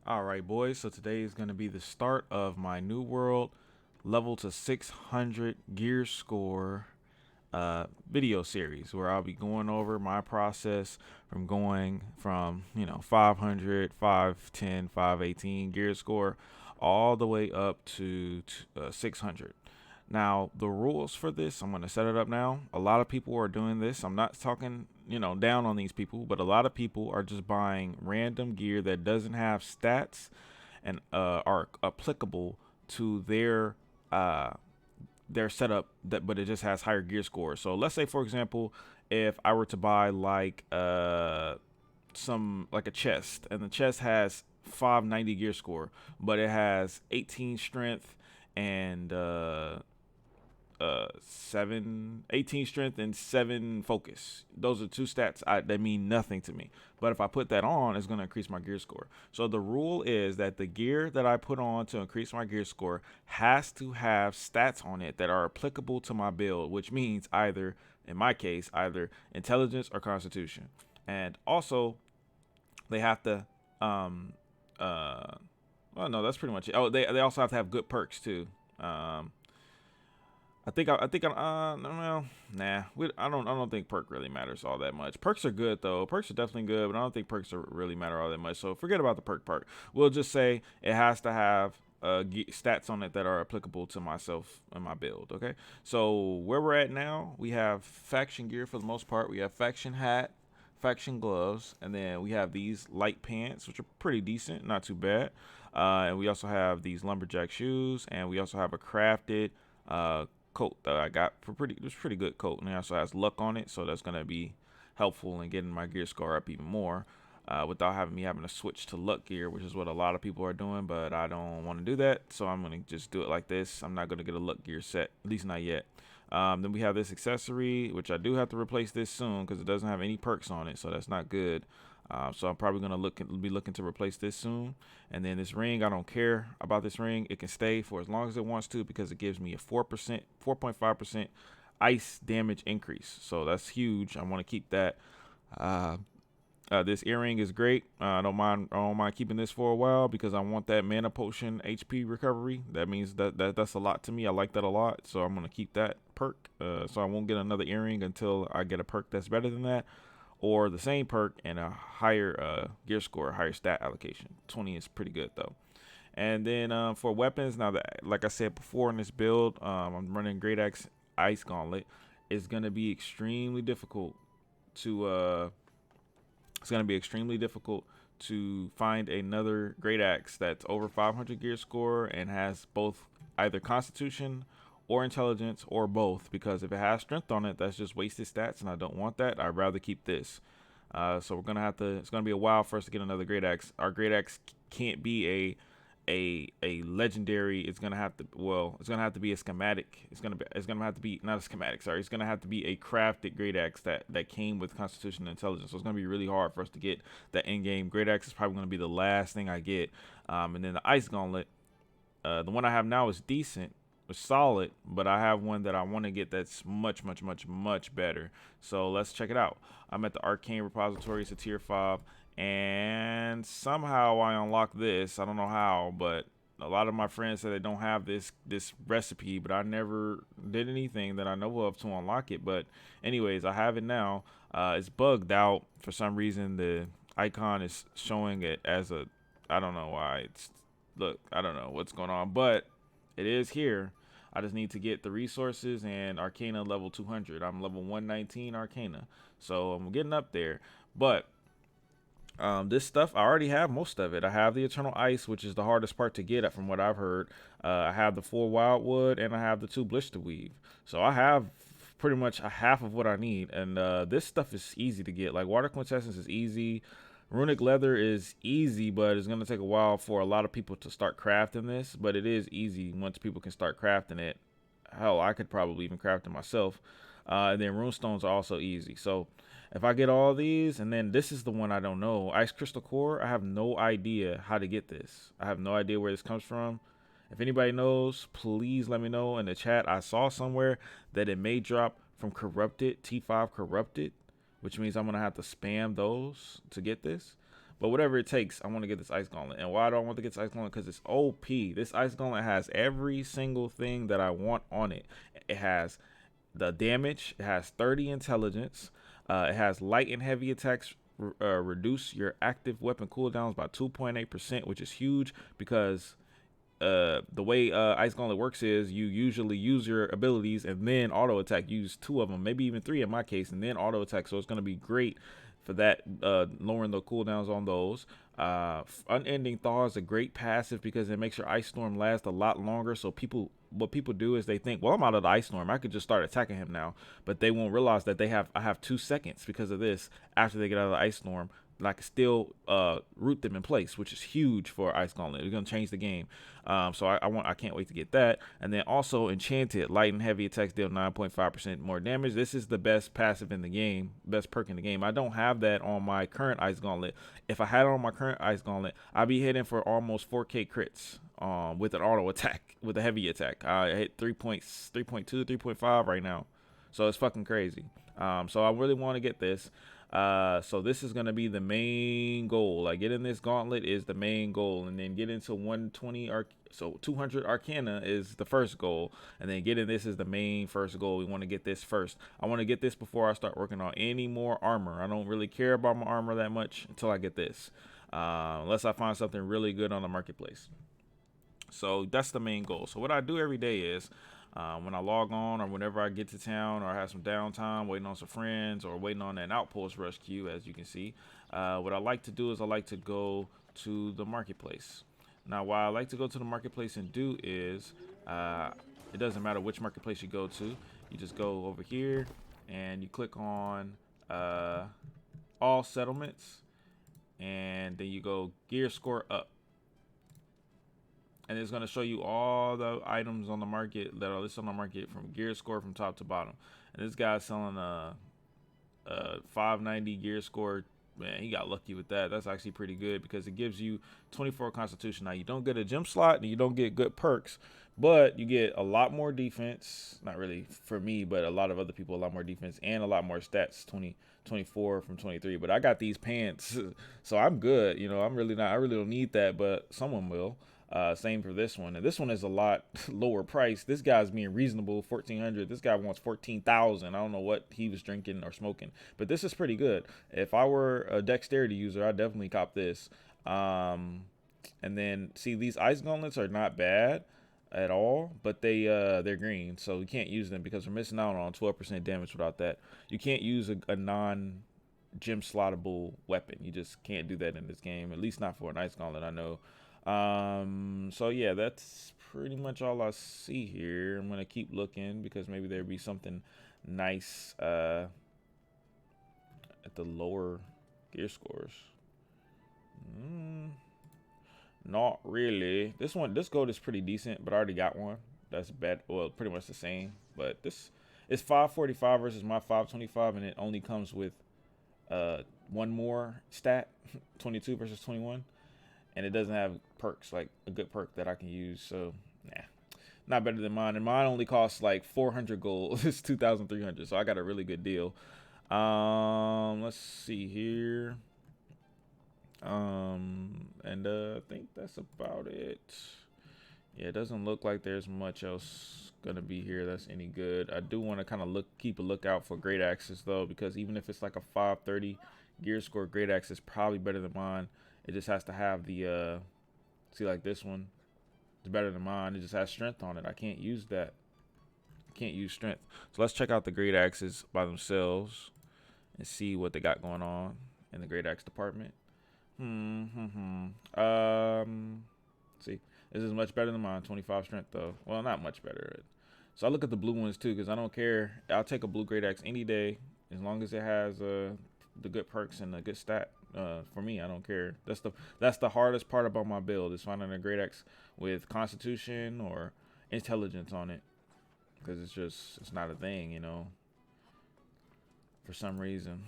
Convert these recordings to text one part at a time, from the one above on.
All right, boys. So today is going to be the start of my new world level to 600 gear score video series where I'll be going over my process from going from 500, 510, 518 gear score all the way up to 600. Now, the rules for this, I'm going to set it up now. A lot of people are doing this. I'm not talking, down on these people, but a lot of people are just buying random gear that doesn't have stats and are applicable to uh, their setup that but it just has higher gear scores. So let's say for example, if I were to buy like some like a chest and the chest has 590 gear score, but it has 18 strength and 18 strength and 7 focus. Those are two stats that mean nothing to me, but if I put that on, it's going to increase my gear score. So the rule is that the gear that I put on to increase my gear score has to have stats on it that are applicable to my build, which means either, in my case, either intelligence or constitution. And also they have to uh well, no, that's pretty much it. Oh, they also have to have good perks too. um well, nah. I don't think perk really matters all that much. Perks are good though. Perks are definitely good, but I don't think perks are really matter all that much. So forget about the perk part. We'll just say it has to have stats on it that are applicable to myself and my build. Okay. So where we're at now, we have faction gear for the most part. We have faction hat, faction gloves, and then we have these light pants, which are pretty decent, not too bad. And we also have these lumberjack shoes, and we also have a crafted coat that I got for pretty good coat, and it also has luck on it, so that's gonna be helpful in getting my gear score up even more. Without having to switch to luck gear, which is what a lot of people are doing, but I don't want to do that, so I'm gonna just do it like this. I'm not gonna get a luck gear set, at least not yet. Then we have this accessory, which I do have to replace this soon because it doesn't have any perks on it, so that's not good. So I'm probably gonna be looking to replace this soon. And then this ring, I don't care about this ring. It can stay for as long as it wants to because it gives me a 4%, 4.5% ice damage increase. So that's huge. I want to keep that. Uh, this earring is great. I don't mind keeping this for a while because I want that mana potion HP recovery. That means that's a lot to me. I like that a lot, so I'm gonna keep that perk. So I won't get another earring until I get a perk that's better than that, or the same perk and a higher gear score, higher stat allocation. 20 is pretty good though. And then for weapons, now that like I said before in this build, I'm running Great Axe Ice Gauntlet. It's gonna be extremely difficult to find another Great Axe that's over 500 gear score and has both either Constitution or Intelligence or both. Because if it has Strength on it, that's just wasted stats, and I don't want that. I'd rather keep this. So we're gonna have to. It's gonna be a while for us to get another Great Axe. Our Great Axe can't be a legendary. It's gonna have to be a schematic. It's gonna have to be not a schematic, sorry. It's gonna have to be a crafted Great Axe that came with Constitution and Intelligence. So it's gonna be really hard for us to get that in game. Great Axe is probably gonna be the last thing I get. And then the Ice Gauntlet, the one I have now is decent, it's solid, but I have one that I want to get that's much better. So let's check it out. I'm at the Arcane Repository. It's a tier 5, and somehow I unlock this. I don't know how, but a lot of my friends say they don't have this recipe, but I never did anything that I know of to unlock it. But anyways, I have it now. It's bugged out for some reason. The icon is showing it as a, I don't know why. I don't know what's going on, but it is here. I just need to get the resources and Arcana level 200. I'm level 119 Arcana, so I'm getting up there. But this stuff, I already have most of it. I have the Eternal Ice, which is the hardest part to get at from what I've heard. I have the 4 Wildwood, and I have the 2 Blister Weave. So I have pretty much a half of what I need. And this stuff is easy to get. Like Water Quintessence is easy. Runic Leather is easy, but it's going to take a while for a lot of people to start crafting this. But it is easy once people can start crafting it. Hell, I could probably even craft it myself. And then Runestones are also easy. So if I get all these, and then this is the one I don't know. Ice Crystal Core, I have no idea how to get this. I have no idea where this comes from. If anybody knows, please let me know in the chat. I saw somewhere that it may drop from Corrupted, T5 Corrupted, which means I'm going to have to spam those to get this. But whatever it takes, I want to get this Ice Gauntlet. And why do I want to get this Ice Gauntlet? Because it's OP. This Ice Gauntlet has every single thing that I want on it. It has the damage. It has 30 intelligence. It has light and heavy attacks. Reduce your active weapon cooldowns by 2.8%, which is huge because the way Ice Gauntlet works is you usually use your abilities and then auto attack. Use 2 of them, maybe even 3 in my case, and then auto attack. So it's going to be great for that, lowering the cooldowns on those. Unending Thaw is a great passive because it makes your Ice Storm last a lot longer. So what people do is they think, well, I'm out of the Ice Storm, I could just start attacking him now. But they won't realize that I have 2 seconds because of this after they get out of the Ice Storm. And I can still root them in place, which is huge for Ice Gauntlet. It's gonna change the game. So I can't wait to get that. And then also Enchanted, light and heavy attacks deal 9.5% more damage. This is the best passive in the game, best perk in the game. I don't have that on my current Ice Gauntlet. If I had it on my current Ice Gauntlet, I'd be hitting for almost 4K crits with an auto attack, with a heavy attack. I hit 3.2, 3.5 right now. So it's fucking crazy. So I really want to get this. So this is going to be the main goal. Like getting this gauntlet is the main goal, and then getting to 120 so 200 Arcana is the first goal, and then getting this is the main first goal. We want to get this first. I want to get this before I start working on any more armor. I don't really care about my armor that much until I get this, unless I find something really good on the marketplace. So that's the main goal. So what I do every day is, when I log on or whenever I get to town or I have some downtime waiting on some friends or waiting on an outpost rush queue, as you can see, what I like to do is I like to go to the marketplace. Now, what I like to go to the marketplace and do is, it doesn't matter which marketplace you go to. You just go over here and you click on all settlements, and then you go gear score up. And it's going to show you all the items on the market that are listed on the market from gear score from top to bottom. And this guy's selling a 590 gear score. Man, he got lucky with that. That's actually pretty good because it gives you 24 constitution. Now, you don't get a gem slot and you don't get good perks, but you get a lot more defense. Not really for me, but a lot of other people, a lot more defense and a lot more stats. 24 from 23. But I got these pants, so I'm good. You know, I really don't need that, but someone will. Same for this one, and this one is a lot lower price. This guy's being reasonable, 1,400. This guy wants 14,000. I don't know what he was drinking or smoking, but this is pretty good. If I were a dexterity user, I'd definitely cop this. And then see, these ice gauntlets are not bad at all, but they're green, so you can't use them because we're missing out on 12% damage without that. You can't use a non gem slottable weapon. You just can't do that in this game, at least not for an ice gauntlet, I know. So yeah, that's pretty much all I see here. I'm gonna keep looking because maybe there'll be something nice at the lower gear scores. Not really. This gold is pretty decent, but I already got one. That's bad. Well, pretty much the same, but this is 545 versus my 525, and it only comes with one more stat, 22 versus 21. And it doesn't have perks, like a good perk that I can use. So, nah, not better than mine. And mine only costs like 400 gold. It's 2,300. So I got a really good deal. Let's see here. And I think that's about it. Yeah, it doesn't look like there's much else gonna be here that's any good. I do want to kind of keep a lookout for great axes though, because even if it's like a 530 gear score, great axe is probably better than mine. It just has to have the, see, like this one, it's better than mine. It just has strength on it. I can't use that. I can't use strength. So let's check out the great axes by themselves and see what they got going on in the great axe department. See, this is much better than mine. 25 strength though. Well, not much better. So I look at the blue ones too, because I don't care. I'll take a blue great axe any day as long as it has the good perks and a good stat. For me, I don't care. That's the hardest part about my build is finding a great axe with constitution or intelligence on it, because it's not a thing, you know, for some reason.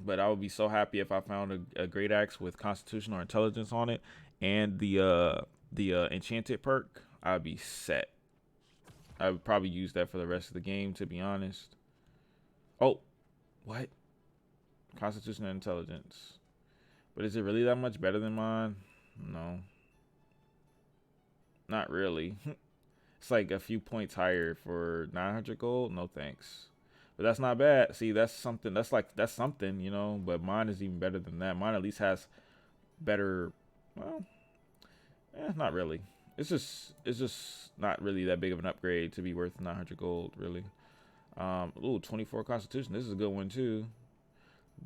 But I would be so happy if I found a great axe with constitution or intelligence on it and the enchanted perk. I'd be set. I would probably use that for the rest of the game, to be honest. Oh, what? Constitution and intelligence. But is it really that much better than mine? No, not really. It's like a few points higher for 900 gold. No thanks. But that's not bad. See, that's something. That's something, you know. But mine is even better than that. Mine at least has better. Well, not really. It's just not really that big of an upgrade to be worth 900 gold, really. Ooh, 24 Constitution. This is a good one too,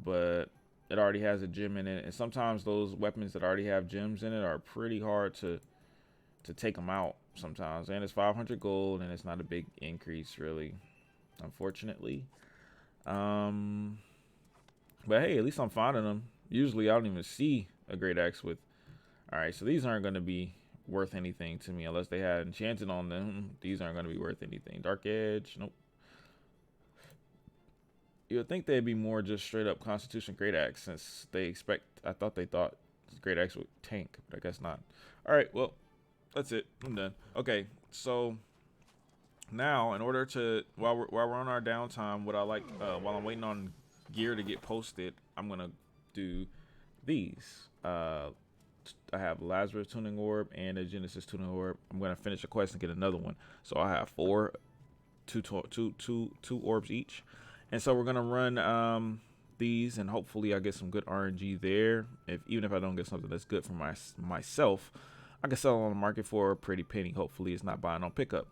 but it already has a gem in it, and sometimes those weapons that already have gems in it are pretty hard to take them out sometimes. And it's 500 gold, and it's not a big increase really, unfortunately. Um, but hey, at least I'm finding them. Usually, I don't even see a great axe with. All right, so these aren't going to be worth anything to me unless they had enchanted on them. These aren't going to be worth anything. Dark Edge, nope. You would think they'd be more just straight up Constitution Great Axe since they expect. I thought they thought Great Axe would tank, but I guess not. All right, well, that's it. I'm done. Okay, so now in order to while we're on our downtime, what I like while I'm waiting on gear to get posted, I'm gonna do these. I have Lazarus Tuning Orb and a Genesis Tuning Orb. I'm gonna finish a quest and get another one. So I have two orbs each, and so we're gonna run these, and hopefully I get some good RNG there. Even if I don't get something that's good for myself, I can sell it on the market for a pretty penny. Hopefully it's not buying on pickup.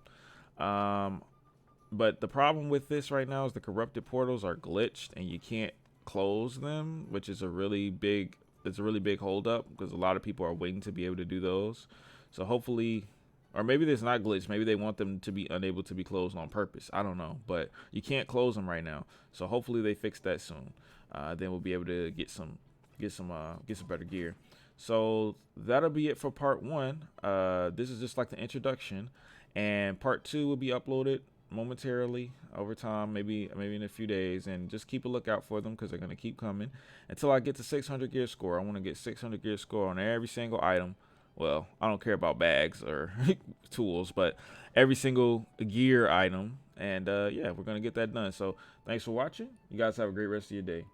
But the problem with this right now is the corrupted portals are glitched and you can't close them, which is a really big holdup because a lot of people are waiting to be able to do those. So hopefully, or maybe there's not glitched. Maybe they want them to be unable to be closed on purpose. I don't know, but you can't close them right now. So hopefully they fix that soon. Then we'll be able to get some better gear. So that'll be it for part one. This is just like the introduction, and part two will be uploaded momentarily over time, maybe in a few days, and just keep a lookout for them because they're going to keep coming until I get to 600 gear score. I want to get 600 gear score on every single item. Well, I don't care about bags or tools, but every single gear item. And yeah, we're going to get that done. So thanks for watching. You guys have a great rest of your day.